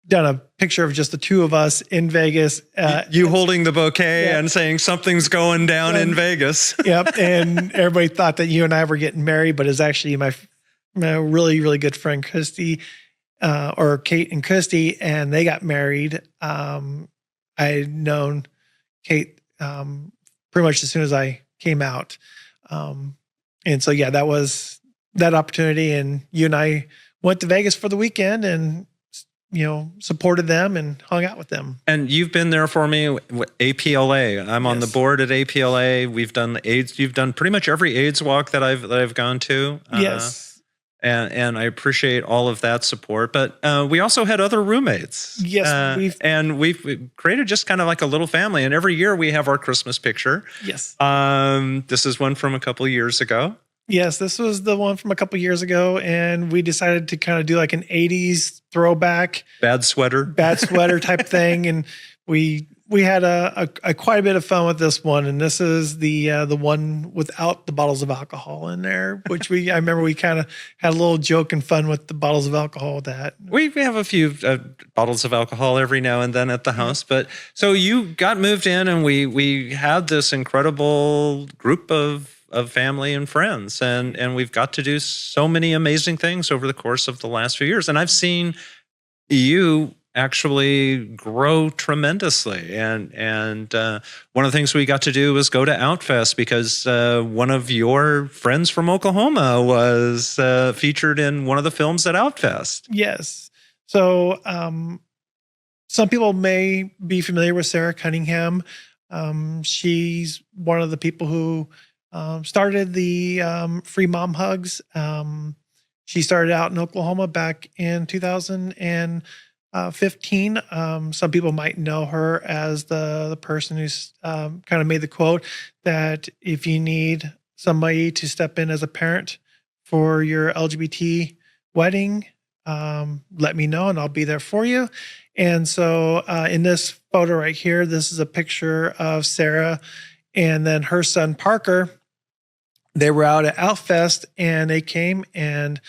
done a picture of just the two of us in Vegas. You holding the bouquet and saying something's going down in Vegas. Yep. And everybody thought that you and I were getting married, but it's actually my really, really good friend, Christy, or Kate and Christy, and they got married. I had known Kate pretty much as soon as I came out. And so, yeah, that was that opportunity. And you and I went to Vegas for the weekend and, supported them and hung out with them. And you've been there for me, APLA. I'm on the board at APLA. We've done the AIDS. You've done pretty much every AIDS walk that I've gone to. Yes. And I appreciate all of that support. But we also had other roommates. Yes. We've created just kind of like a little family. And every year we have our Christmas picture. Yes. This is one from a couple of years ago. Yes, this was the one from a couple of years ago. And we decided to kind of do like an 80s throwback. Bad sweater type thing. And we had a quite a bit of fun with this one. And this is the one without the bottles of alcohol in there, which I remember we kind of had a little joke and fun with the bottles of alcohol with that. We have a few bottles of alcohol every now and then at the house. But so you got moved in and we had this incredible group of family and friends. And we've got to do so many amazing things over the course of the last few years. And I've seen you actually grow tremendously. And one of the things we got to do was go to Outfest because one of your friends from Oklahoma was featured in one of the films at Outfest. Yes. So some people may be familiar with Sarah Cunningham. She's one of the people who started the Free Mom Hugs. She started out in Oklahoma back in 2015. Some people might know her as the person who's kind of made the quote that if you need somebody to step in as a parent for your LGBT wedding, let me know and I'll be there for you. And so in this photo right here, this is a picture of Sarah and then her son Parker. They were out at Outfest and they came and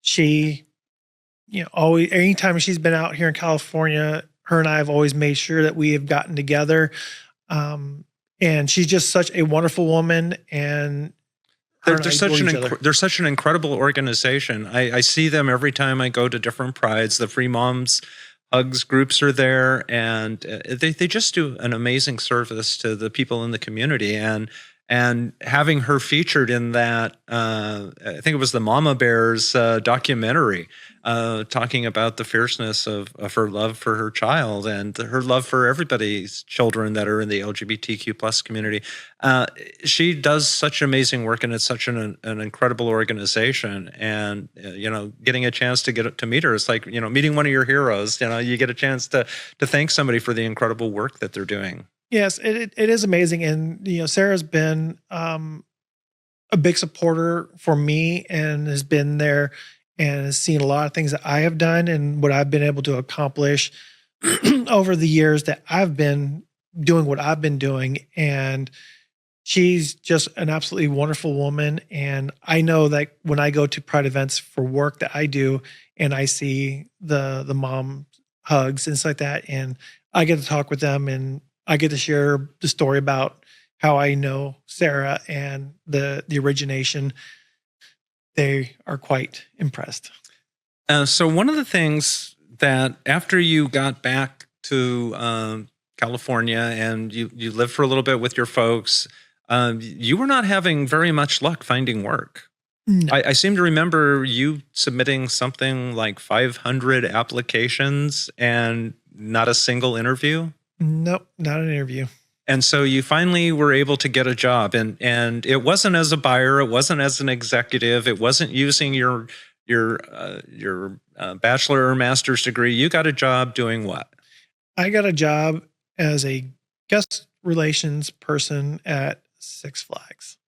she, always, anytime she's been out here in California, her and I have always made sure that we have gotten together. And she's just such a wonderful woman. And they're such an incredible organization. I see them every time I go to different prides. The Free Moms Hugs groups are there and they just do an amazing service to the people in the community. And having her featured in that, I think it was the Mama Bears documentary, talking about the fierceness of her love for her child and her love for everybody's children that are in the LGBTQ plus community. She does such amazing work, and it's such an incredible organization. And getting a chance to meet her, it's like meeting one of your heroes. You get a chance to thank somebody for the incredible work that they're doing. Yes, it is amazing. And, Sarah's been a big supporter for me and has been there and has seen a lot of things that I have done and what I've been able to accomplish over the years that I've been doing what I've been doing. And she's just an absolutely wonderful woman. And I know that when I go to Pride events for work that I do and I see the mom hugs and stuff like that, and I get to talk with them and I get to share the story about how I know Sarah and the origination. They are quite impressed. So one of the things that after you got back to California and you lived for a little bit with your folks, you were not having very much luck finding work. No. I seem to remember you submitting something like 500 applications and not a single interview. Nope, not an interview. And so you finally were able to get a job, and it wasn't as a buyer, it wasn't as an executive, it wasn't using your bachelor or master's degree. You got a job doing what? I got a job as a guest relations person at Six Flags.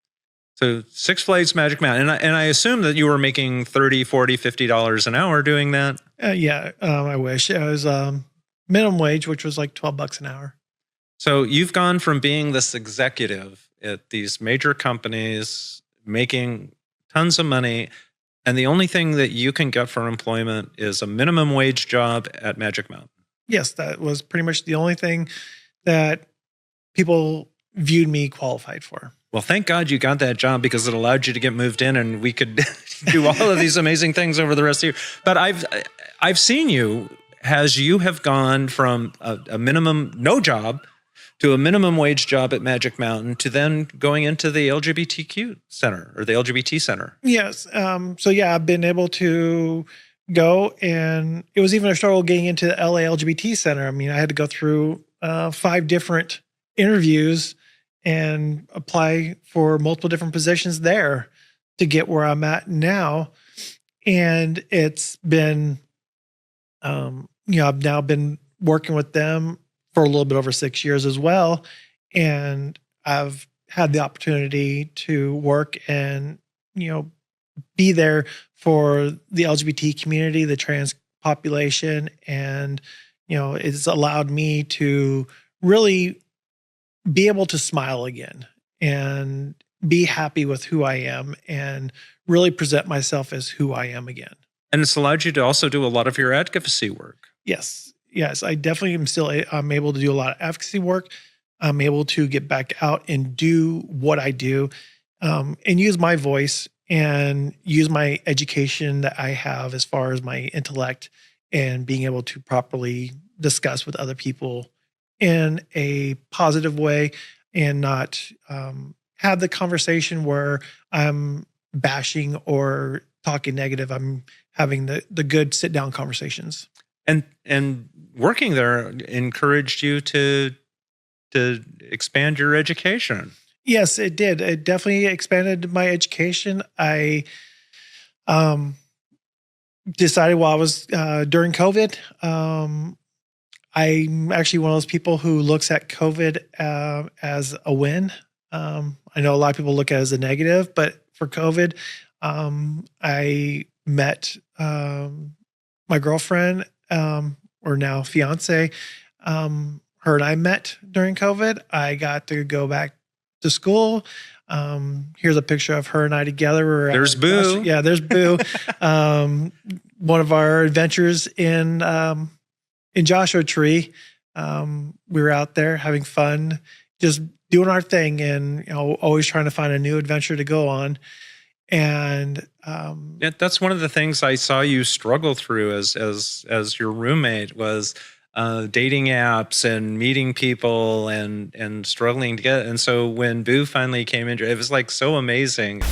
So Six Flags Magic Mountain, and I assume that you were making $30, $40, $50 an hour doing that. I wish. It was minimum wage, which was like $12 an hour. So you've gone from being this executive at these major companies, making tons of money, And the only thing that you can get for employment is a minimum wage job at Magic Mountain. Yes, that was pretty much the only thing that people viewed me qualified for. Well, thank God you got that job, because it allowed you to get moved in, and we could do all of these amazing things over the rest of the year. But I've seen you as you have gone from a minimum no job to a minimum wage job at Magic Mountain to then going into the LGBTQ center, or the LGBT center. Yes. So yeah, I've been able to go, and it was even a struggle getting into the LA LGBT center. I mean, I had to go through 5 different interviews and apply for multiple different positions there to get where I'm at now. And it's been, I've now been working with them for a little bit over 6 years as well. And I've had the opportunity to work and, be there for the LGBT community, the trans population. And, it's allowed me to really be able to smile again and be happy with who I am and really present myself as who I am again. And it's allowed you to also do a lot of your advocacy work. Yes. I definitely I'm able to do a lot of advocacy work. I'm able to get back out and do what I do, and use my voice and use my education that I have as far as my intellect, and being able to properly discuss with other people in a positive way, and not have the conversation where I'm bashing or talking negative. I'm having the good sit down conversations. And working there encouraged you to expand your education. Yes, it did. It definitely expanded my education. I decided while I was during COVID, I'm actually one of those people who looks at COVID as a win. I know a lot of people look at it as a negative, but for COVID, I met my girlfriend, or now fiance. Her and I met during COVID. I got to go back to school. Here's a picture of her and I together. There's Boo. Yeah, there's Boo. One of our adventures in Joshua Tree. We were out there having fun, just doing our thing, and always trying to find a new adventure to go on. And that's one of the things I saw you struggle through as your roommate was dating apps and meeting people and struggling to get. And so when Boo finally came in, it was like so amazing.